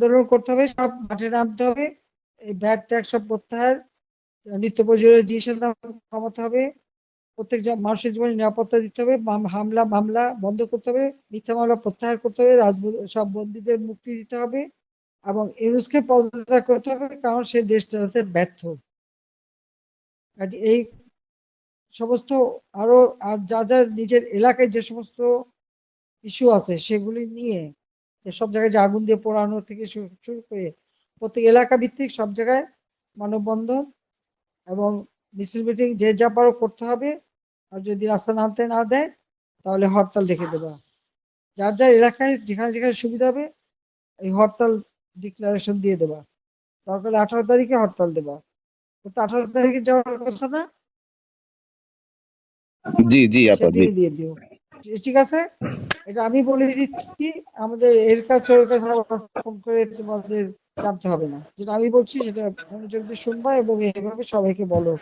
আন্দোলন করতে হবে, সব মাঠে নামতে হবে, এই ভ্যাট ট্যাক্স সব প্রত্যাহার, নিত্য প্রয়োজনীয় জিনিসের দাম কমাতে হবে, প্রত্যেক মানুষের জীবনে নিরাপত্তা দিতে হবে, মামলা বন্ধ করতে হবে, মিথ্যা মামলা প্রত্যাহার করতে হবে, সব বন্দীদের মুক্তি দিতে হবে এবং ইউনুসকে পদত্যাগ করতে হবে, কারণ সে দেশ চালাতে ব্যর্থ। কাজে এই সমস্ত আরো আর যার নিজের এলাকায় যে সমস্ত ইস্যু আছে সেগুলি নিয়ে সব জায়গায় যে আগুন দিয়ে পোড়ানো থেকে শুরু করে প্রত্যেক এলাকা ভিত্তিক সব জায়গায় মানববন্ধন এবং মিছিল মিটিং যে যা পারো করতে হবে। আর যদি রাস্তা নামতে না দেয় তাহলে হরতাল ডেকে দেবা, যার যার এলাকায় যেখানে যেখানে সুবিধা হবে এই হরতাল ডিক্লারেশন দিয়ে দেবা, দরকার 18 তারিখে হরতাল দেবা। তো 18 তারিখে যাওয়ার কথা না? জি জি আপা, জি সেদিকে দিয়ে দিও, ঠিক আছে? এটা আমি বলে দিচ্ছি, আমাদের এর কাছে ওর কাছে ফোন করে তোমাদের জানতে হবে না, যেটা আমি বলছি সেটা মনোযোগ দিয়ে শুনবা এবং এইভাবে সবাইকে বলো।